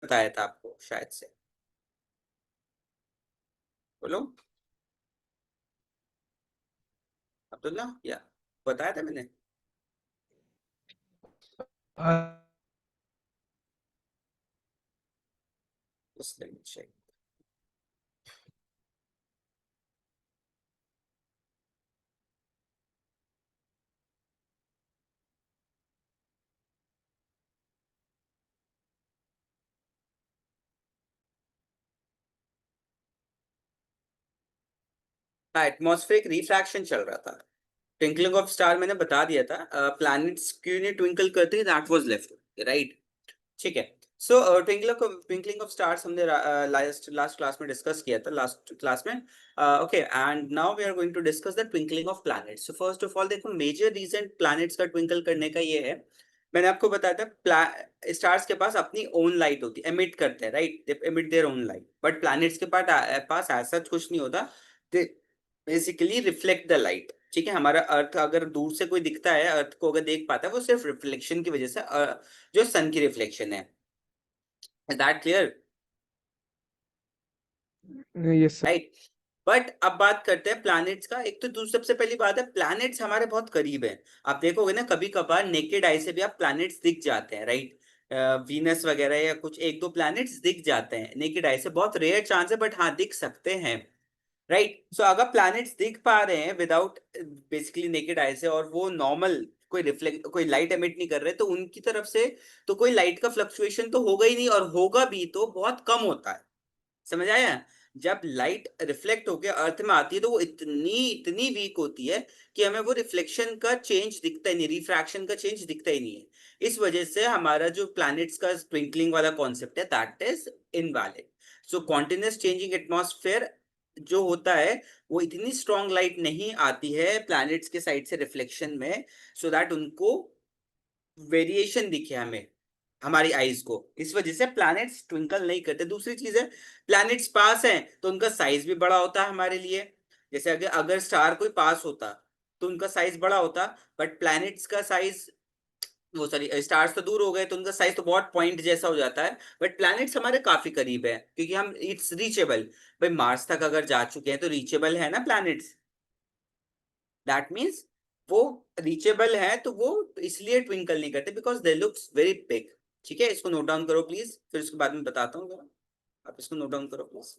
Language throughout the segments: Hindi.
बताया था आपको शायद से। बोलो। अब्दुल्ला, या बताया था मैंने। उस चेक। हाँ, एटमॉस्फेरिक रिफ्रैक्शन चल रहा था। ट्विंकलिंग ऑफ स्टार मैंने बता दिया था, प्लैनेट्स क्यों नहीं ट्विंकल करते हैं, दैट वाज लेफ्ट। राइट। ठीक है। सो ट्विंकलिंग ऑफ स्टार्स हमने लास्ट लास्ट क्लास में डिस्कस किया था, लास्ट क्लास में। Okay, and now we are going to discuss the twinkling of planets. So first of all देखो, मेजर रीजन प्लैनेट्स का ट्विंकल करने का ये है, मैंने आपको बताया था स्टार्स के पास अपनी ओन लाइट होती है, एमिट करते हैं, right, they emit their own light, but planets के पास ऐसा कुछ नहीं होता। They basically reflect the light. ठीक है, हमारा अर्थ अगर दूर से कोई दिखता है, अर्थ को अगर देख पाता है, वो सिर्फ रिफ्लेक्शन की वजह से, जो सन की रिफ्लेक्शन है। Is that clear? Yes sir. Right. But अब बात करते हैं प्लैनेट्स का। एक तो सबसे पहली बात है, प्लैनेट्स हमारे बहुत करीब हैं। आप देखोगे ना, कभी कभार नेकेड आई से भी आप प्लैनेट्स दिख जाते हैं, राइट। वीनस वगैरह या कुछ एक दो प्लैनेट्स दिख जाते हैं नेकेड आई से, बहुत रेयर चांस है, बट हाँ दिख सकते हैं। राइट। सो अगर प्लैनेट्स दिख पा रहे हैं विदाउट बेसिकली नेकेड आई से, और वो नॉर्मल कोई रिफ्लेक्ट कोई लाइट एमिट नहीं कर रहे, तो उनकी तरफ से तो कोई लाइट का फ्लक्चुएशन तो होगा ही नहीं, और होगा भी तो बहुत कम होता है। समझ आया? जब लाइट रिफ्लेक्ट होकर अर्थ में आती है, तो वो इतनी इतनी वीक होती है कि हमें वो रिफ्लेक्शन का चेंज दिखता ही नहीं, रिफ्रैक्शन का चेंज दिखता ही नहीं है। इस वजह से हमारा जो प्लैनेट्स का ट्विंकलिंग वाला कॉन्सेप्ट है, that is invalid. So continuous changing atmosphere जो होता है, वो इतनी स्ट्रॉन्ग लाइट नहीं आती है प्लैनेट्स के साइड से रिफ्लेक्शन में, सो दैट उनको वेरिएशन दिखे हमें, हमारी आईज को। इस वजह से प्लैनेट्स ट्विंकल नहीं करते। दूसरी चीज है, प्लैनेट्स पास हैं तो उनका साइज भी बड़ा होता है हमारे लिए। जैसे अगर अगर स्टार कोई पास होता तो उनका साइज बड़ा होता, बट प्लैनेट्स का साइज, वो सॉरी स्टार्स तो दूर हो गए तो उनका साइज तो बहुत पॉइंट जैसा हो जाता है। बट प्लैनेट्स हमारे काफी करीब है, क्योंकि हम इट्स रीचेबल। भाई मार्स तक अगर जा चुके हैं तो रीचेबल है ना प्लैनेट्स। दैट मीन्स वो रीचेबल है, तो वो इसलिए ट्विंकल नहीं करते, because they looks very big. ठीक है, इसको नोट डाउन करो प्लीज, फिर उसके बाद में बताता हूँ जरा। आप इसको नोट डाउन करो please.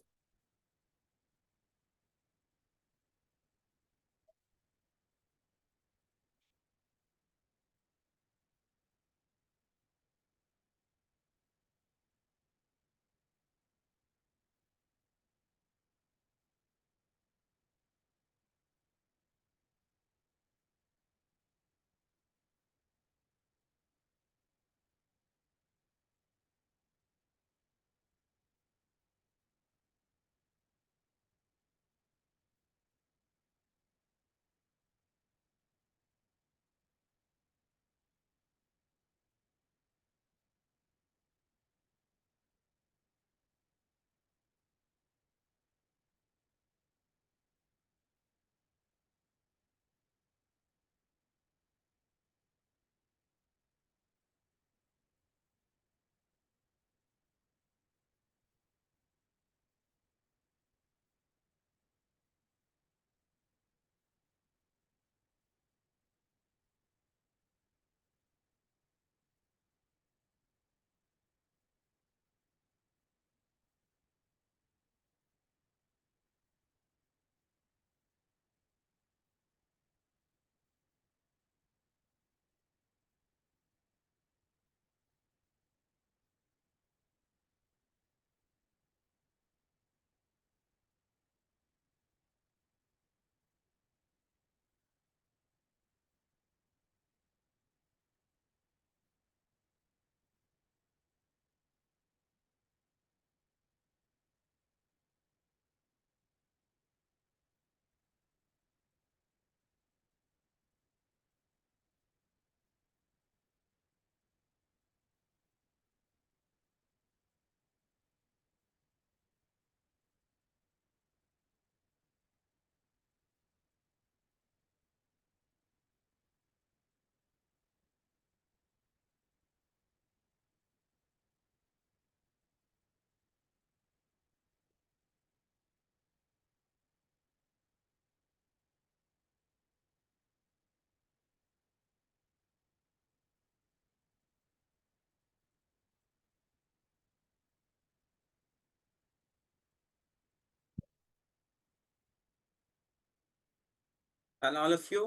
and all of you?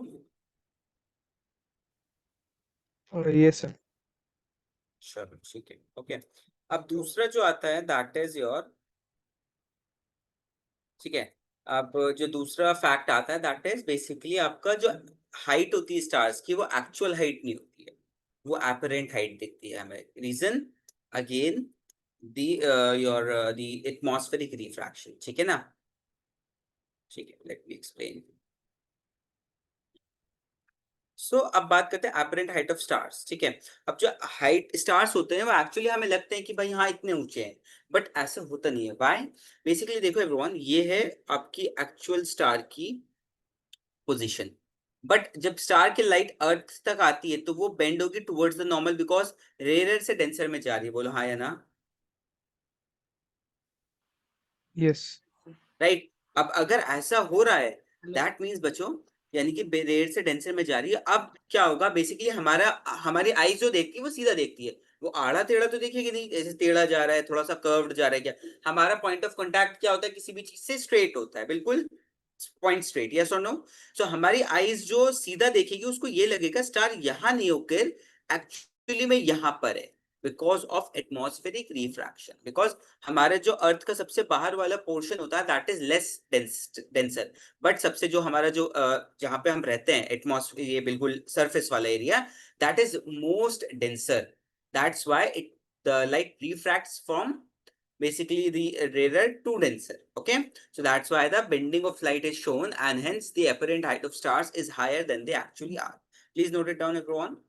Yes, sir. चलो ठीक है, ओके। अब दूसरा जो आता है दैट इज योर, ठीक है। अब जो दूसरा फैक्ट आता है दैट इज बेसिकली आपका जो हाइट होती है स्टार्स की, वो एक्चुअल हाइट नहीं होती है, वो एपरेंट हाइट दिखती है हमें। Reason again the your the atmospheric refraction, ठीक है ना। ठीक है, लेट मी एक्सप्लेन। सो अब बात करते हैं एपरेंट हाइट ऑफ स्टार्स, ठीक है। अब जो हाइट स्टार्स होते हैं वो एक्चुअली हमें लगते हैं कि भाई हाँ इतने ऊंचे हैं, बट ऐसा होता नहीं है। व्हाई? बेसिकली देखो एवरीवन, ये है आपकी एक्चुअल स्टार की पोजीशन, बट जब स्टार की लाइट अर्थ तक आती है तो वो बेंड होगी towards the normal, because rare से डेंसर में जा रही है। बोलो हाँ या ना। Yes. राइट। अब अगर ऐसा हो रहा है दैट मीन्स बच्चों, यानी कि रेयर से डेंसर में जा रही है। अब क्या होगा बेसिकली, हमारी आईज जो देखती है वो सीधा देखती है, वो आड़ा टेढ़ा तो देखेगी नहीं, जैसे टेढ़ा जा रहा है, थोड़ा सा कर्व्ड जा रहा है। क्या हमारा पॉइंट ऑफ कांटेक्ट क्या होता है किसी भी चीज से? स्ट्रेट होता है, बिल्कुल पॉइंट स्ट्रेट। यस और नो? सो हमारी आईज जो सीधा देखेगी उसको ये लगेगा स्टार यहां नहीं होकर एक्चुअली में यहां पर है, because of atmospheric refraction. Because हमारे जो अर्थ का सबसे बाहर वाला पोर्शन होता है that is less denser, but सबसे जो हमारा जो जहां पे हम रहते हैं एटमॉस्फेयर, ये बिल्कुल सरफेस वाला area, that is most denser. That's why it the light refracts from basically the rarer to denser. Okay, so that's why the bending of light is shown, and hence the apparent height of stars is higher than they actually are. Please note it down everyone.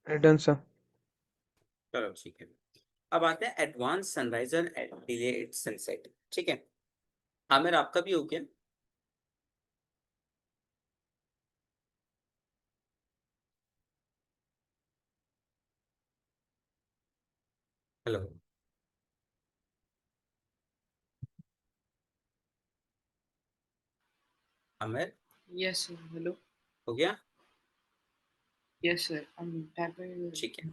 Done sir. चलो ठीक है। अब आते हैं एडवांस सनराइज और डिलेड सनसेट। ठीक है, आमिर आपका भी हो गया? Hello Aamir, Yes, sir. Hello. हो गया? Yes, sir. I'm typing. ठीक है,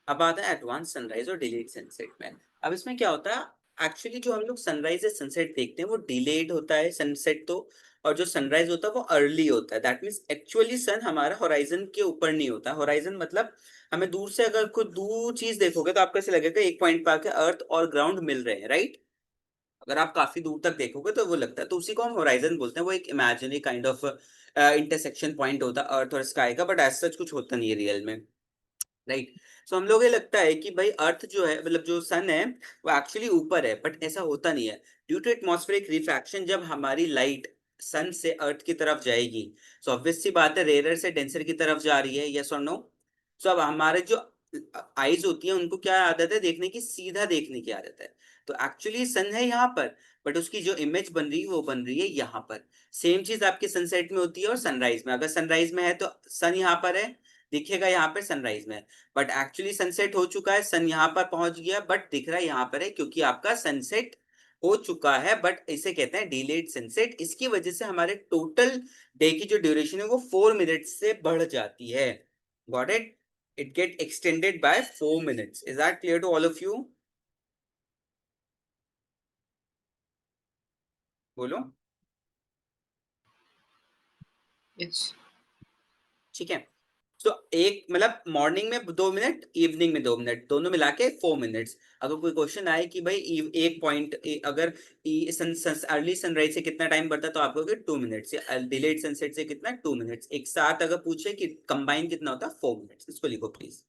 अब आता है एडवांस सनराइज और डिलेड सनसेट में। अब इसमें क्या होता है, एक्चुअली जो हम लोग सनराइज या सनसेट देखते हैं वो डिलेड होता है सनसेट तो, और जो सनराइज होता है वो अर्ली होता है। दैट मीन्स एक्चुअली सन हमारा होराइजन के ऊपर नहीं होता। होराइजन मतलब हमें दूर से अगर कोई दूर चीज देखोगे तो आपको ऐसे लगेगा एक पॉइंट पे आके अर्थ और ग्राउंड मिल रहे हैं, राइट? अगर आप काफी दूर तक देखोगे तो वो लगता है, तो उसी को हम होराइजन बोलते हैं। वो एक imaginary kind of intersection point होता है अर्थ और स्काई का, बट एज सच कुछ होता नहीं है रियल में, राइट? सो हम लोग ये लगता है कि भाई अर्थ जो है, मतलब जो सन है, वो एक्चुअली ऊपर है, बट ऐसा होता नहीं है। ड्यू टू एटमॉस्फेरिक रिफ्रैक्शन जब हमारी लाइट सन से अर्थ की तरफ जाएगी, सो ऑब्वियस सी बात है रेयर से डेंसर की तरफ जा रही है, यस और नो? सो अब हमारे जो आईज होती है उनको क्या आदत है, देखने की, सीधा देखने की आदत है। तो एक्चुअली सन है यहाँ पर, बट उसकी जो इमेज बन रही है वो बन रही है यहाँ पर। सेम चीज आपके सनसेट में होती है और सनराइज में। अगर सनराइज में है तो सन यहाँ पर है, दिखेगा यहाँ पर सनराइज में, बट एक्चुअली सनसेट हो चुका है, सन यहाँ पर पहुंच गया बट दिख रहा है यहाँ पर है, क्योंकि आपका सनसेट हो चुका है, बट इसे कहते हैं डिलेड सनसेट। इसकी वजह से हमारे टोटल डे की जो ड्यूरेशन है वो 4 मिनट से बढ़ जाती है। Got it? It get extended by 4 minutes. Is that clear to all of you? बोलो। Yes. ठीक है, तो एक मतलब मॉर्निंग में 2 मिनट, इवनिंग में 2 मिनट, दोनों मिला के 4 मिनट्स। अगर कोई क्वेश्चन आए कि भाई एक पॉइंट अगर अर्ली सनराइज से कितना टाइम बढ़ता है तो आप कहोगे 2 मिनट्स, या डिलेड सनसेट से कितना 2 मिनट्स। एक साथ अगर पूछे कि कंबाइन कितना होता है 4 मिनट्स, इसको लिखो please.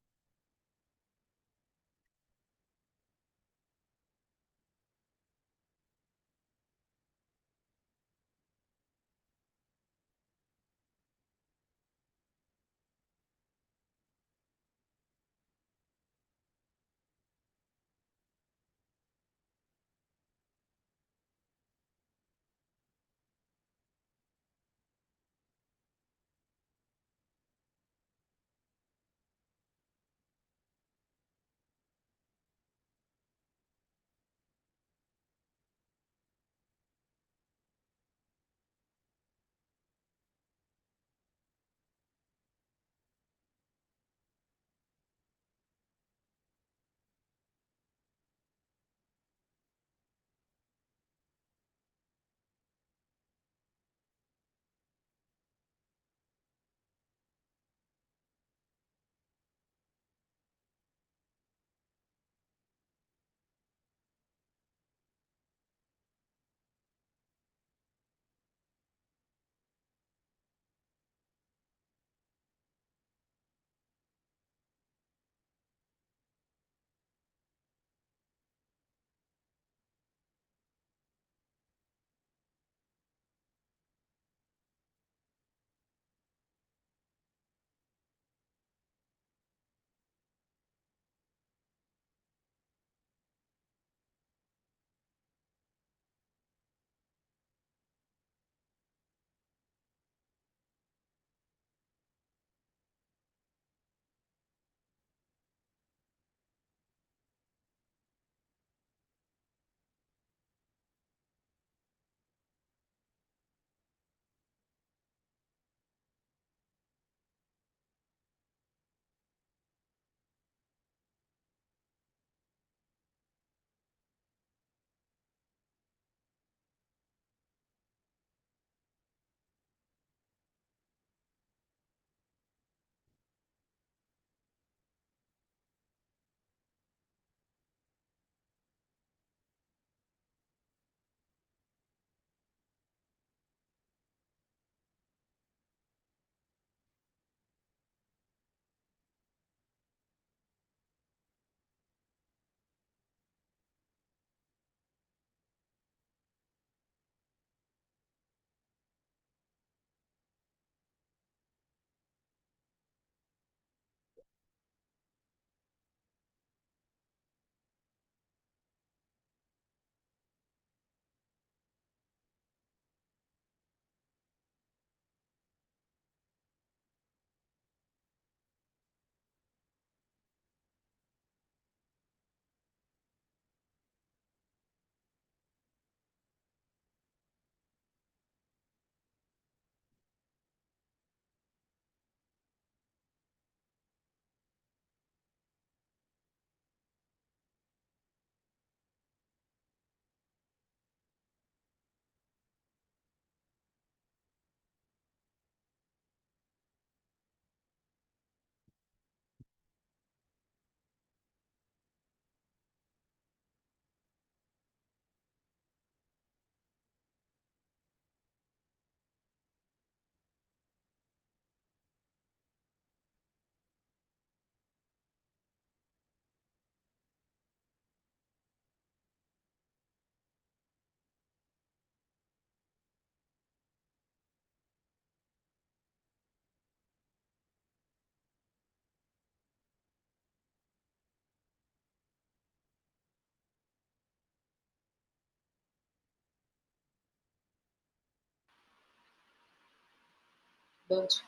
birds,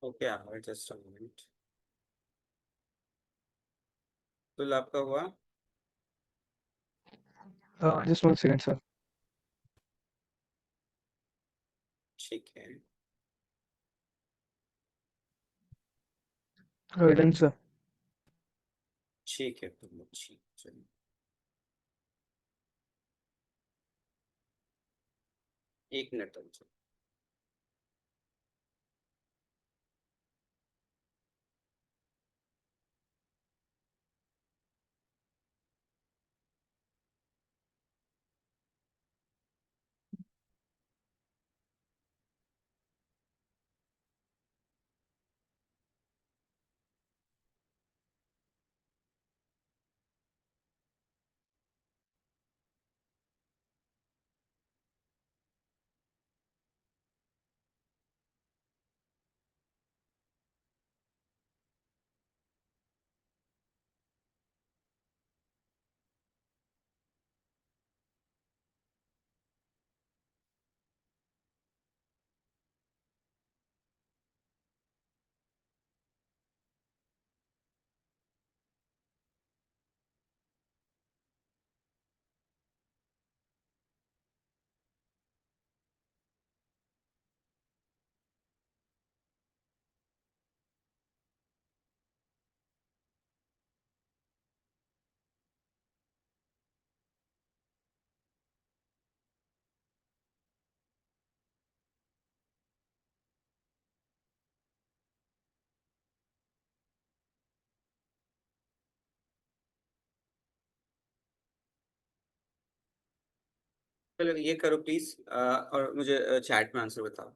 okay, just a minute. तो आपका हुआ? Just 1 second, sir. ठीक है। Done, sir. ठीक है, तुम ठीक, चलिए। एक मिनट रुको। चलो ये करो प्लीज, और मुझे चैट में आंसर बताओ।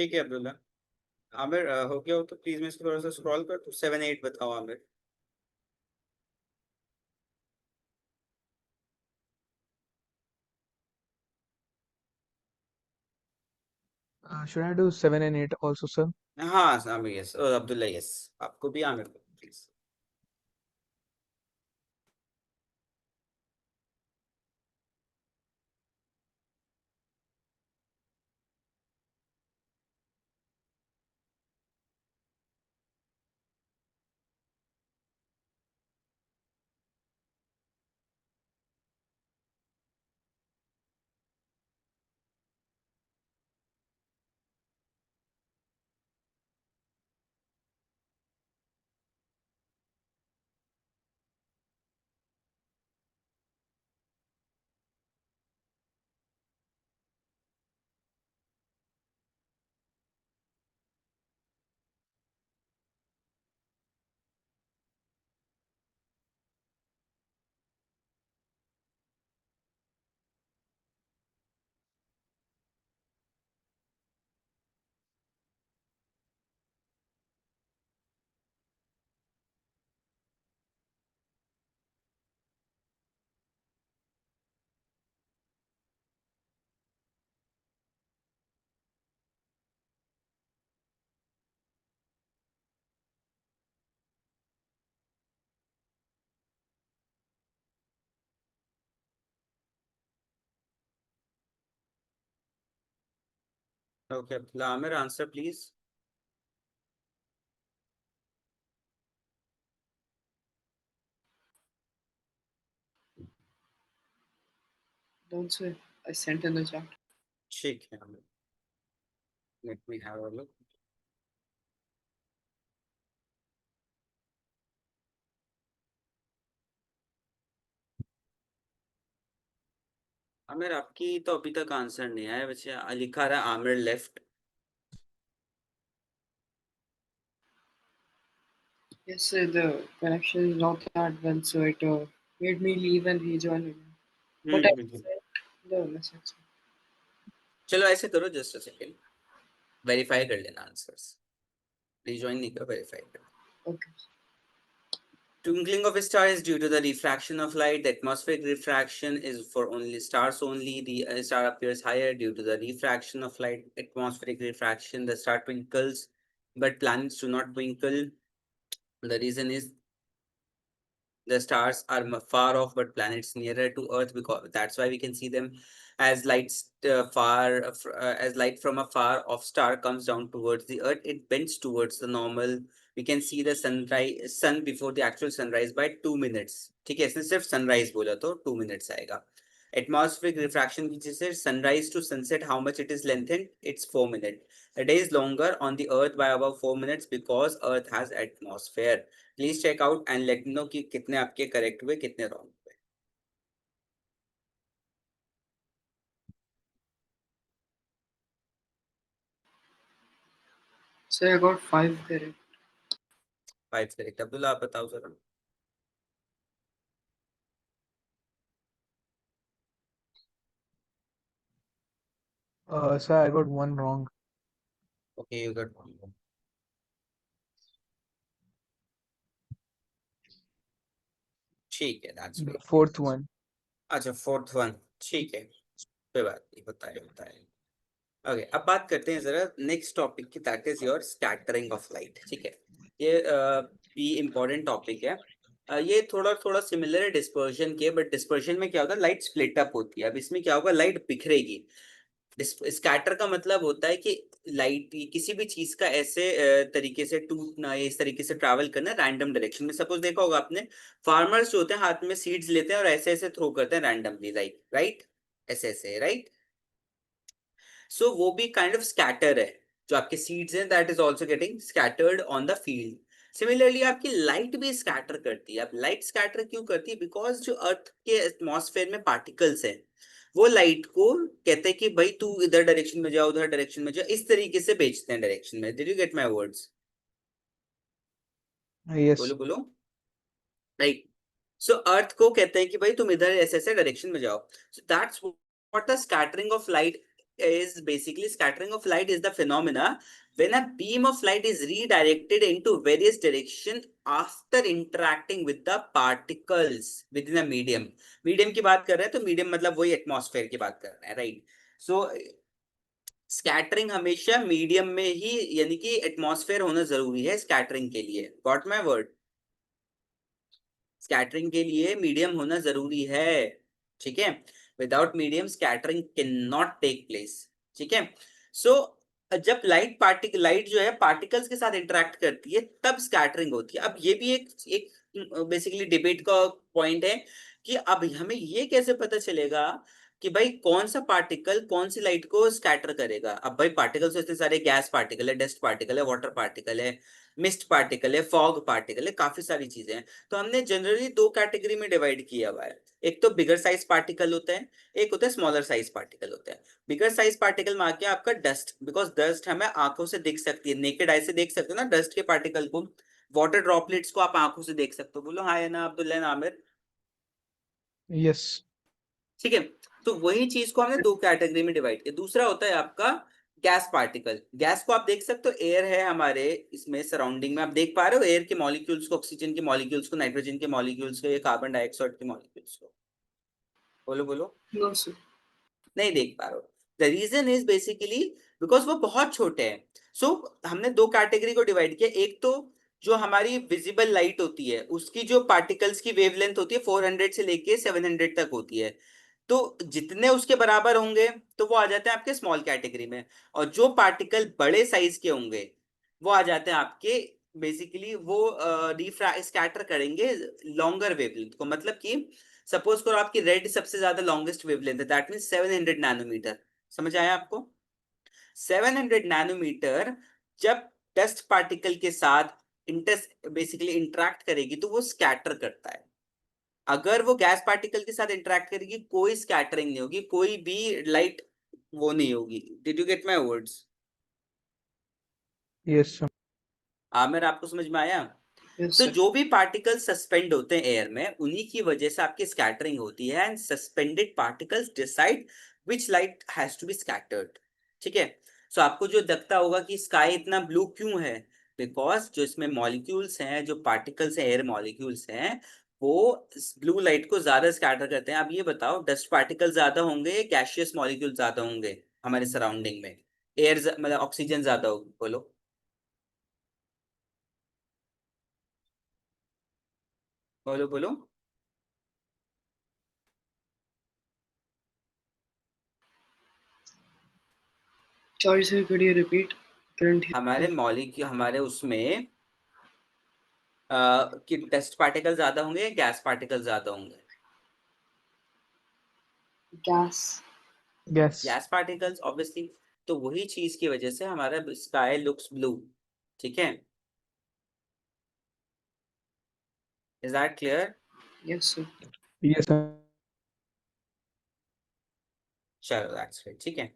ठीक है अब्दुल्ला। आमिर हो गया हो तो प्लीज मैं इसको थोड़ा सा स्क्रॉल कर, तो 7 8 बताओ Aamir. Should I do 7 and 8 also, sir? हाँ आमिर यस, अब्दुल्ला यस, आपको भी आमिर को please. Okay Abdullah, Aamir answer please. Don't say. I sent in the chat. ठीक है Aamir, let me have a look. Aamir आपकी तो अभी तक आंसर नहीं आया, बच्चे लिखा रहा है Aamir left. Yes, sir. The connection is not that well, so it made me leave and rejoin again. But I hmm. sent the message. चलो ऐसे करो, जस्ट अ सेकेंड, वेरीफाई कर लेना आंसर्स। रिजॉइन नहीं करो, वेरीफाई कर। Okay. Twinkling of a star is due to the refraction of light. The atmospheric refraction is for only stars only. The star appears higher due to the refraction of light. Atmospheric refraction, the star twinkles, but planets do not twinkle. The reason is the stars are far off, but planets nearer to Earth, because that's why we can see them as lights as light from a far off star comes down towards the Earth. It bends towards the normal. We can see the sun before the actual sunrise by 2 minutes. ठीक है, इसने सिर्फ sunrise बोला तो 2 minutes आएगा. Atmospheric refraction, which is sunrise to sunset, how much it is lengthened? It's 4 minutes. A day is longer on the Earth by about 4 minutes because Earth has atmosphere. Please check out and let me know कि कितने आपके करेक्ट हुए, कितने रॉन्ग हुए। So I got 5 correct. 5 correct. Abdullah आप बताओ जरा। Sir, I got one wrong. Okay you got 1। ठीक है, that's The great. fourth one. अच्छा फोर्थ वन, ठीक है, कोई बात नहीं, बताए बताए। ओके, अब बात करते हैं जरा नेक्स्ट टॉपिक की, that is your scattering of light. ठीक है, ये भी इम्पोर्टेंट टॉपिक है। ये थोड़ा थोड़ा सिमिलर है डिस्पर्जन के, बट डिस्पर्जन में क्या होता है, लाइट स्प्लिट अप होती है। अब इसमें क्या होगा, लाइट बिखरेगी। स्कैटर का मतलब होता है कि लाइट किसी भी चीज का ऐसे तरीके से टूटना या इस तरीके से ट्रैवल करना रैंडम डायरेक्शन में। सपोज देखा होगा आपने, फार्मर्स जो होते हैं हाथ में सीड्स लेते हैं और ऐसे ऐसे थ्रो करते हैं रैंडमली, लाइक राइट, ऐसे ऐसे, राइट। सो वो भी काइंड ऑफ स्कैटर है। जो आपके सीड्स हैं, that is also getting scattered on the field. Similarly आपकी लाइट भी स्कैटर करती है। अब लाइट स्कैटर क्यों करती है? बिकॉज जो अर्थ के एटमॉस्फेयर में पार्टिकल्स हैं, वो लाइट को कहते हैं कि भाई तू इधर डायरेक्शन में जा, उधर डायरेक्शन में जा, इस तरीके से भेजते हैं डायरेक्शन में। Did you get my words? Yes. बोलो बोलो। राइट। सो अर्थ को कहते हैं कि भाई तुम इधर ऐसे ऐसे डायरेक्शन में जाओ। So that's what the scattering of light is basically scattering of light is the phenomena when a beam of light is redirected into various direction after interacting with the particles within a medium. Medium की बात कर रहे हैं तो मीडियम मतलब वही एटमॉस्फेयर की बात कर रहे हैं, राइट? सो स्कैटरिंग हमेशा मीडियम में ही, यानी कि एटमॉस्फेयर होना जरूरी है स्कैटरिंग के लिए. Got my word? स्कैटरिंग के लिए मीडियम होना जरूरी है, ठीक है? Without medium scattering can not take place, ठीक है? सो जब लाइट जो है पार्टिकल्स के साथ इंटरेक्ट करती है तब स्कैटरिंग होती है. अब ये भी एक बेसिकली डिबेट का पॉइंट है कि अब हमें ये कैसे पता चलेगा कि भाई कौन सा पार्टिकल कौन सी लाइट को स्कैटर करेगा. अब भाई पार्टिकल्स तो इतने सारे, गैस पार्टिकल है, डस्ट पार्टिकल है, वाटर पार्टिकल है, मिस्ट पार्टिकल है, फॉग पार्टिकल है, काफी सारी चीजें हैं. तो हमने जनरली दो कैटेगरी में डिवाइड किया हुआ है. एक तो बिगर साइज पार्टिकल होता है, एक होता है स्मॉलर साइज पार्टिकल होता है. बिगर साइज पार्टिकल में आके आपका डस्ट, बिकॉज डस्ट हमें आंखों से दिख सकती है, नेकेड आई से देख सकते हो ना डस्ट के पार्टिकल को. वाटर ड्रॉपलेट्स को आप आंखों से देख सकते हो. बोलो हाँ या ना अब्दुल्ला एंड आमिर? Yes. ठीक है. तो वही चीज को हमने दो कैटेगरी में डिवाइड किया. दूसरा होता है आपका गैस पार्टिकल. गैस को आप देख सकते हो, एयर है हमारे इसमें सराउंडिंग में, आप देख पा रहे हो एयर के मॉलिक्यूल्स को, ऑक्सीजन के मॉलिक्यूल्स को, नाइट्रोजन के मॉलिक्यूल्स को, ये कार्बन डाइऑक्साइड के मॉलिक्यूल्स को. बोलो बोलो. No, sir. नहीं देख पा रहे हो. The reason is basically because वो बहुत छोटे हैं. सो हमने दो कैटेगरी को डिवाइड किया. एक तो जो हमारी विजिबल लाइट होती है उसकी जो पार्टिकल्स की वेवलेंथ होती है 400 से लेके 700 तक होती है. तो जितने उसके बराबर होंगे तो वो आ जाते हैं आपके स्मॉल कैटेगरी में. और जो पार्टिकल बड़े साइज के होंगे वो आ जाते हैं आपके, बेसिकली वो रिफ्रा स्कैटर करेंगे लॉन्गर वेवलेंथ को. मतलब कि सपोज करो आपकी रेड सबसे ज्यादा लॉन्गेस्ट वेवलेंथ है, दैट मीन 700 नैनोमीटर. समझ आया आपको? 700 नैनोमीटर जब डस्ट पार्टिकल के साथ इंटर बेसिकली इंटरेक्ट करेगी तो वो स्कैटर करता है. अगर वो गैस पार्टिकल के साथ इंटरेक्ट करेगी कोई स्कैटरिंग नहीं होगी, कोई भी लाइट वो नहीं होगी. Did you get my words? Yes, sir. Aamir आपको समझ में आया? Yes, तो sir. जो भी पार्टिकल सस्पेंड होते हैं एयर में उन्हीं की वजह से आपकी स्कैटरिंग होती है. And suspended particles decide which light has to be scattered, ठीक है? सो आपको जो लगता होगा कि स्काई इतना ब्लू क्यों है, बिकॉज जो इसमें मॉलिक्यूल्स हैं, जो पार्टिकल्स हैं, एयर मॉलिक्यूल्स हैं, वो ब्लू लाइट को ज्यादा स्कैटर करते हैं. आप ये बताओ डस्ट पार्टिकल ज्यादा होंगे या गैशियस मॉलिक्यूल ज्यादा होंगे हमारे सराउंडिंग में? एयर मतलब ऑक्सीजन ज्यादा होगी? बोलो बोलो बोलो. Sorry, sir. Could you repeat? Couldn't हमारे hear. मॉलिक्यूल हमारे उसमें कि डस्ट पार्टिकल ज्यादा होंगे या गैस पार्टिकल ज्यादा होंगे? Gas. Yes. Gas particles obviously. तो वही चीज की वजह से हमारा स्काई लुक्स ब्लू, ठीक है? Is that clear? Yes, sir. Yes, sir. चलो दैट्स ग्रेट, ठीक है.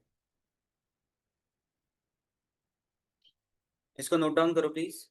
इसको नोट डाउन करो प्लीज.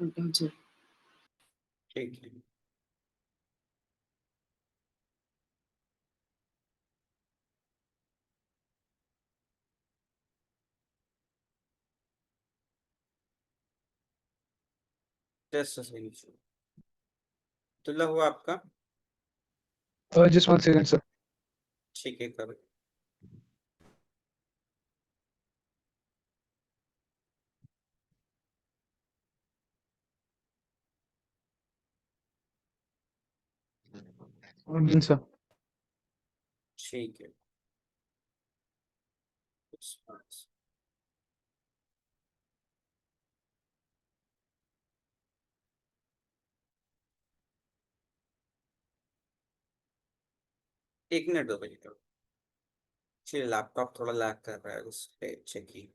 Done, sir. ठीक है। जस्ट अब्दुल्ला हुआ आपका? Just 1 second, sir. ठीक है, करो। Done, sir. ठीक है। एक मिनट दो भाई, तो चलिए, लैपटॉप थोड़ा लैग कर रहा है, उस पे चेक की।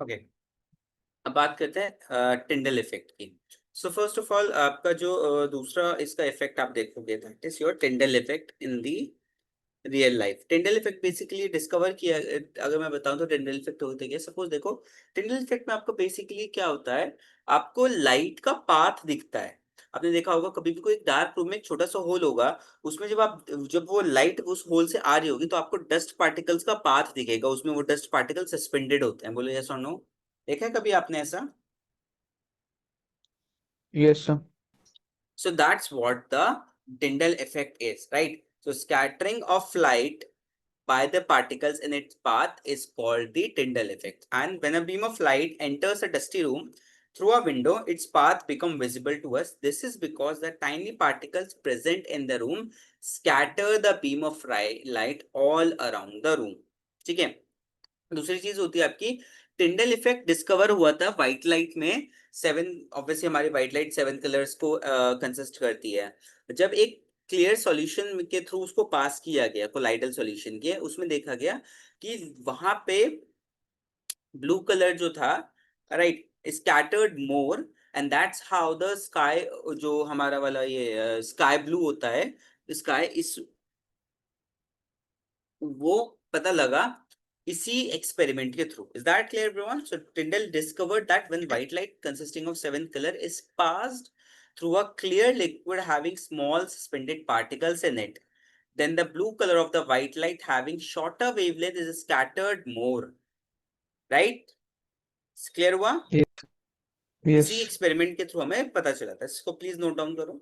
ओके, अब बात करते हैं टिंडल इफेक्ट की। सो फर्स्ट ऑफ ऑल, आपका जो दूसरा इसका इफेक्ट आप देखोगे, that is your Tyndall effect in the real life. Tyndall effect basically discover किया, अगर मैं बताऊं तो टिंडल इफेक्ट होता है, सपोज देखो, टिंडल इफेक्ट में आपको बेसिकली क्या होता है, आपको लाइट का पाथ दिखता है। आपने देखा होगा कभी भी कोई डार्क रूम में एक छोटा सा होल होगा, उसमें जब वो लाइट उस होल से आ रही होगी तो आपको डस्ट पार्टिकल्स का पाथ दिखेगा, उसमें वो डस्ट पार्टिकल सस्पेंडेड होते हैं। बोलो यस और नो, देखा है कभी आपने ऐसा? Yes, sir. So that's what the Tyndall effect is, right? So scattering of light by the particles in its path is called the Tyndall effect. And when a beam of light enters a dusty room through a window, its path becomes visible to us. This is because the tiny particles present in the room scatter the beam of light all around the room. ठीक है? दूसरी चीज होती है आपकी, टिंडल इफेक्ट डिस्कवर हुआ था व्हाइट लाइट में। सेवन, ऑब्वियसली हमारी व्हाइट लाइट 7 कलर्स को कंसिस्ट करती है। जब एक क्लियर सॉल्यूशन के थ्रू उसको पास किया गया, कोलाइडल सॉल्यूशन के, उसमें देखा गया कि वहां पे ब्लू कलर जो था, right, scattered more, and that's how the sky, जो हमारा वाला ये स्काई ब्लू होता है, स्काई इस वो पता लगा इसी एक्सपेरिमेंट के through. Is that clear, everyone? So Tyndall discovered that when white light consisting of seven color is passed through a clear liquid having small suspended particles in it, then the blue color of the white light having shorter wavelength is scattered more. Right? Clear हुआ? Yes. इसी Yes. एक्सपेरिमेंट के थ्रू हमें पता चला था. इसको प्लीज नोट डाउन करो.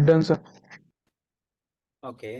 Done, sir. ओके.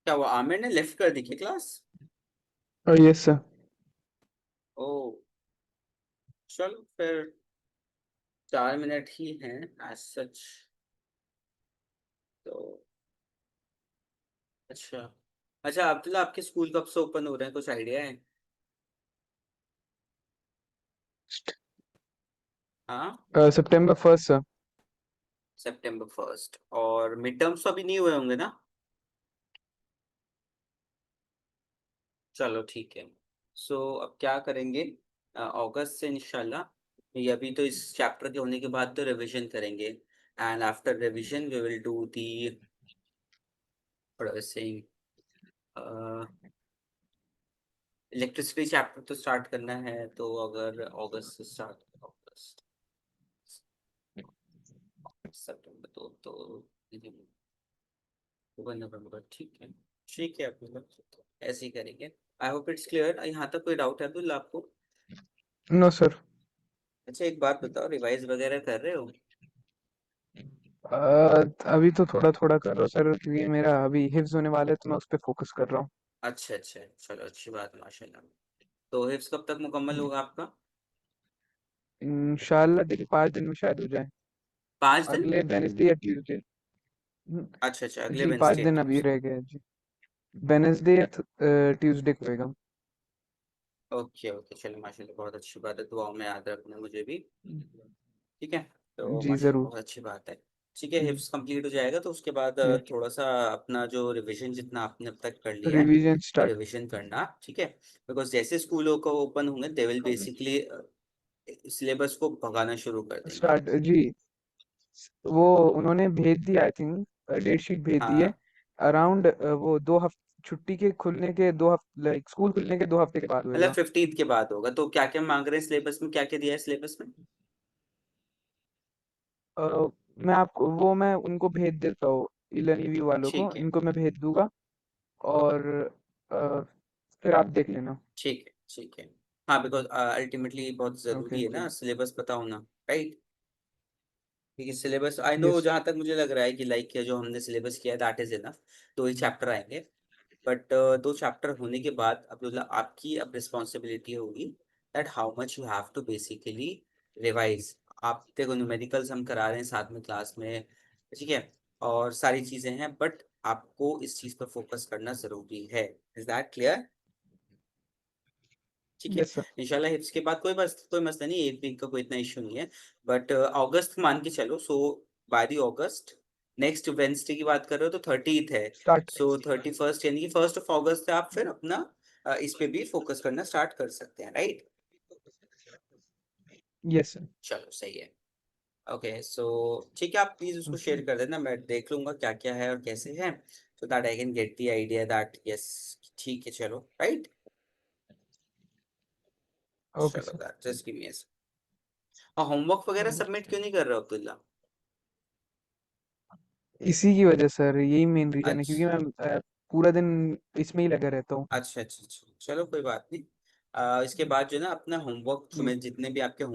क्या वो आमिर ने लेफ्ट कर दी क्या क्लास? Yes sir. ओ, चलो फिर 4 मिनट ही हैं एज सच। तो अच्छा, अच्छा अब्दुल्ला, आपके स्कूल कब से ओपन हो रहे हैं, कुछ आइडिया है? हाँ, सितंबर 1 सर। September 1st। और मिड टर्म्स तो अभी नहीं हुए होंगे ना? चलो ठीक है। सो अब क्या करेंगे, अगस्त से इंशाल्लाह, ये अभी तो इस चैप्टर के होने के बाद तो रिवीजन करेंगे, and after revision we will do the electricity chapter तो स्टार्ट करना है, तो अगर अगस्त से स्टार्ट, अगस्त सितंबर तो अक्टूबर नवंबर, ठीक है। ठीक है अब्दुल्ला, ऐसे ही करेंगे। I hope it's clear. यहाँ तक कोई डाउट है अब्दुल्ला आपको? No sir. अच्छा एक बात बताओ, रिवाइज वगैरह कर रहे हो? अभी तो थोड़ा थोड़ा कर रहा हूँ सर, क्योंकि मेरा अभी हिफ्ज होने वाला है तो मैं उस पर फोकस कर रहा हूँ। अच्छा अच्छा, चलो अच्छी बात है माशाल्लाह। तो हिफ्स कब तक मुकम्मल होगा आपका? इंशाल्लाह देखिए 5 दिन में शायद हो जाए। 5 दिन? अगले वेनेसडे या ट्यूसडे। अच्छा अच्छा, अगले जी 5 दिन अभी वेंसडे। रह गए हैं जी। वेनेसडे या ट्यूसडे को होएगा। ओके ओके, चलो माशाल्लाह, बहुत अच्छी बात है, दुआओं में याद रखना मुझे भी। ठीक है, तो जी माशाल्लाह जरूर। बहुत अच्छी बात है। ठीक है, हिफ्स कंप्लीट हो जाएगा तो उसके बाद जी थोड़ा सा अपना जो रिवीजन जितना आपने अब तक कर लिया है, रिवीजन वो स्टार्ट। रिवीजन करना, ठीक है। बिकॉज जैसे स्कूलों को ओपन होंगे दे विल बेसिकली सिलेबस को भगाना शुरू कर देंगे। स्टार्ट जी। वो उन्होंने भेज दिया आई थिंक, डेट शीट भेज दी है। हाँ, अराउंड वो 2 हफ्ते छुट्टी के खुलने के 2 हफ्ते, लाइक स्कूल खुलने के 2 हफ्ते के बाद मतलब होएगा। 15th के बाद होगा। तो क्या क्या मांग रहे हैं सिलेबस में, क्या क्या दिया है सिलेबस में? अ, मैं उनको भेज देता हूँ, इलेवन वालों को, ठीक है इनको मैं भेज दूंगा। और अ, फिर आप देख लेना। ठीक है ठीक है। हाँ, बिकॉज अल्टीमेटली बहुत ओके जरूरी है जी। ना सिलेबस पता होना, राइट? क्योंकि सिलेबस आई नो, यस। जहाँ तक मुझे लग रहा है कि लाइक जो हमने सिलेबस किया है दैट इज इनफ। 2 ही चैप्टर आएंगे, बट 2 चैप्टर होने के बाद अब्दुल्ला आपकी अब रिस्पॉन्सिबिलिटी होगी that how much you have to basically revise. आप देखो, न्यूमेरिकल्स हम करा रहे हैं साथ में क्लास में, ठीक है, और सारी चीजें हैं, बट आपको इस चीज पर फोकस करना जरूरी है। Is that clear? ठीक है। Yes sir. इंशाल्लाह हिप्स के बाद कोई मसला नहीं, 1 वीक का कोई इतना इशू नहीं है। बट अगस्त मान के चलो, so by the August, next Wednesday की बात कर रहे हो तो 30th है। स्टार्ट। सो 31st यानी कि 1 अगस्त से आप फिर अपना इस पे भी फोकस करना स्टार्ट कर सकते हैं, राइट? Yes sir. चलो सही है। ओके, सो ठीक है, आप प्लीज उसको ओके। शेयर कर देना, मैं देख लूंगा क्या क्या है और कैसे है, so that I can get the idea that yes. ठीक है चलो, राइट। ओके चलो sir. That just give me. हाँ, होमवर्क वगैरह सबमिट क्यों नहीं कर रहे हो अब्दुल्ला? इसी की वजह सर, यही मेन रीजन है, क्योंकि अच्छा मैं पूरा दिन इसमें ही लगा रहता हूँ। अच्छा अच्छा अच्छा, चलो कोई बात नहीं। इसके बाद जो है ना अपना होमवर्क, जी। तुम्हें जितने भी आपके होमवर्क